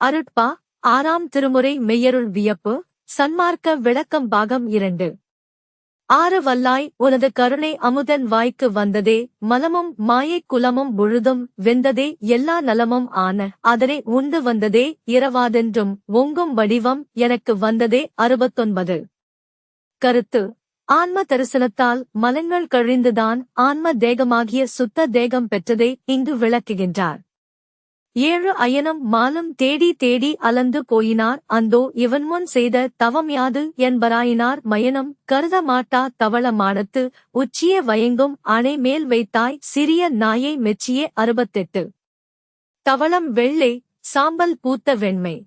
அருட்பா 6ஆம் திருமுறை மெய்யருள் வியப்பு சன்மார்க்க விளக்கம் பாகம் 2. 6 வல்லாய் உனது கருணை அமுதன் வாய்க்கு வந்ததே மலமும் மாயைக் குலமும் முழுதும் வெந்ததே எல்லா நலமும் ஆன அதனை உண்டு வந்ததே இரவாதென்றும் ஒங்கும் வடிவம் எனக்கு வந்ததே 69. கருத்து ஆன்ம தரிசனத்தால் மலங்கள் கழிந்துதான் ஆன்ம தேகமாகிய சுத்த தேகம் பெற்றதை இங்கு விளக்குகின்றார். 7 அயனும் மாலும் தேடி தேடி அலந்து போயினார் அந்தோ இவன்முன் செய்த தவம் யாது என்பராயினார் மயனும் கருத மாட்டா தவள மாடத்து உச்சிய வயங்கும் அணை மேல் வைத்தாய் சிறிய நாயை மெச்சியே 68. தவளம் வெள்ளை சாம்பல் பூத்த வெண்மை.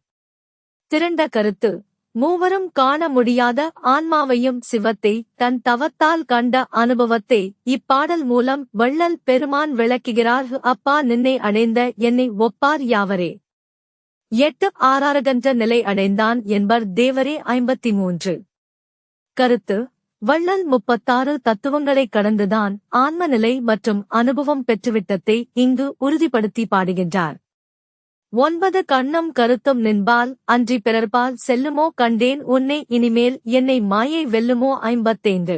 திரண்ட கருத்து மூவரும் காண முடியாத ஆன்மாவையும் சிவத்தை தன் தவத்தால் கண்ட அனுபவத்தை இப்பாடல் மூலம் வள்ளல் பெருமான் விளக்குகிறார். அப்பா நின்னை அடைந்த என்னை ஒப்பார் யாவரே. 8 ஆறாரகன்ற நிலை அடைந்தான் என்பர் தேவரே. 53. கருத்து வள்ளல் 36 தத்துவங்களை கடந்துதான் ஆன்ம நிலை மற்றும் அனுபவம் பெற்றுவிட்டதை இங்கு உறுதிப்படுத்தி பாடுகின்றார். 9 கண்ணும் கருத்தும் நின்பால் அன்றி பிறர்பால் செல்லுமோ கண்டேன் உன்னை இனிமேல் என்னை மாயை வெல்லுமோ. 55.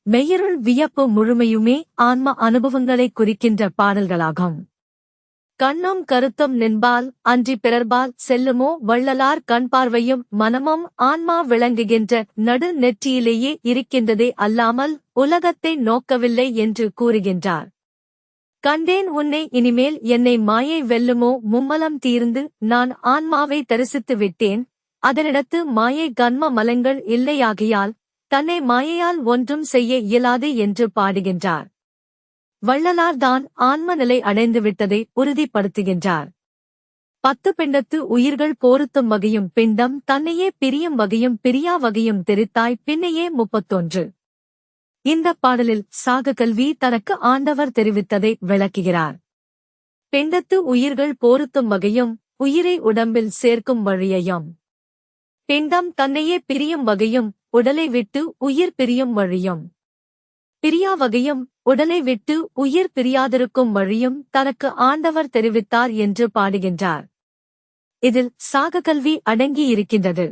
மெய்யருள் வியப்பு முழுமையுமே ஆன்ம அனுபவங்களை குறிக்கின்ற பாடல்களாகும். கண்ணும் கருத்தும் நின்பால் அன்றி பிறர்பால் செல்லுமோ வள்ளலார் கண் பார்வையும் மனமும் ஆன்மா விளங்குகின்ற நடு நெற்றியிலேயே இருக்கின்றதே அல்லாமல் உலகத்தை நோக்கவில்லை என்று கூறுகின்றார். கண்டேன் உன்னை இனிமேல் என்னை மாயை வெல்லுமோ மும்மலம் தீர்ந்து நான் ஆன்மாவை தரிசித்து விட்டேன் அதனிடத்து மாயை கன்ம மலங்கள் இல்லையாகையால் தன்னை மாயையால் ஒன்றும் செய்ய இயலாது என்று பாடுகின்றார். வள்ளலார்தான் ஆன்ம நிலை அடைந்துவிட்டதை உறுதிப்படுத்துகின்றார். 10 பிண்டத்து உயிர்கள் போருத்தும் வகையும் பிண்டம் தன்னையே பிரியும் வகையும் பிரியா வகையும் தெரித்தாய் பின்னையே. 31. இந்த பாடலில் சாக கல்வி தனக்கு ஆண்டவர் தெரிவித்ததை விளக்குகிறார். பிண்டத்து உயிர்கள் போருத்தும் வகையும் உயிரை உடம்பில் சேர்க்கும் வழியையும் பிண்டம் தன்னையே பிரியும் வகையும் உடலை விட்டு உயிர் பிரியும் வழியும் பிரியா வகையும் உடலை விட்டு உயிர் பிரியாதிருக்கும் வழியும் தனக்கு ஆண்டவர் தெரிவித்தார் என்று பாடுகின்றார். இதில் சாக கல்வி அடங்கியிருக்கின்றது.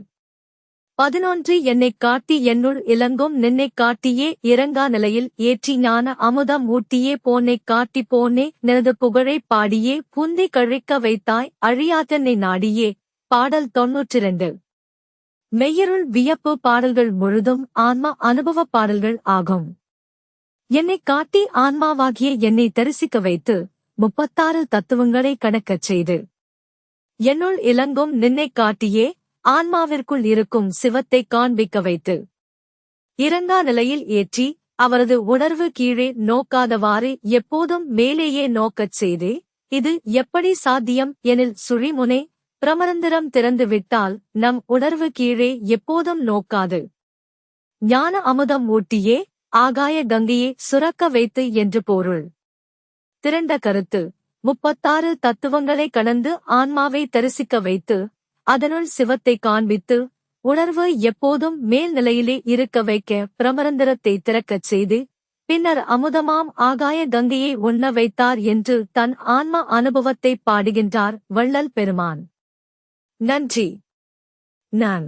11 என்னைக் காட்டி என்னுள் இலங்கும் நின்னைக் காட்டியே இறங்கா நிலையில் ஏற்றி ஞான அமுதம் ஊட்டியே போனைக் காட்டி போனே நினது புகழைப் பாடியே புந்தி கழிக்க வைத்தாய் அழியாதென்னை நாடியே. பாடல் 92. மெய்யருள் வியப்பு பாடல்கள் முழுதும் ஆன்ம அனுபவப் பாடல்கள் ஆகும். என்னைக் காட்டி ஆன்மாவாகிய என்னை தரிசிக்க வைத்து 36 தத்துவங்களை கணக்கச் செய்து என்னுள் இலங்கும் நின்னைக் காட்டியே ஆன்மாவிற்குள் இருக்கும் சிவத்தை காண்பிக்க வைத்து இறங்கா நிலையில் ஏற்றி அவரது உணர்வு கீழே நோக்காதவாறு எப்போதும் மேலேயே நோக்கச் செய்தே. இது எப்படி சாத்தியம் எனில் சுழிமுனை பிரமரந்திரம் திறந்து விட்டால் நம் உணர்வு கீழே எப்போதும் நோக்காது ஞான அமுதம் ஊட்டியே ஆகாய கங்கையே சுரக்க வைத்து என்று பொருள். திரண்ட கருத்து 36 தத்துவங்களை கடந்து ஆன்மாவை தரிசிக்க வைத்து அதனுள் சிவத்தை காண்பித்து உணர்வு எப்போதும் மேல் நிலையிலே இருக்க வைக்க பிரமரந்திரத்தை திறக்கச் செய்து பின்னர் அமுதமாம் ஆகாய கங்கையை உண்ண வைத்தார் என்று தன் ஆன்ம அனுபவத்தை பாடுகின்றார் வள்ளல் பெருமான். நன்றி. நான்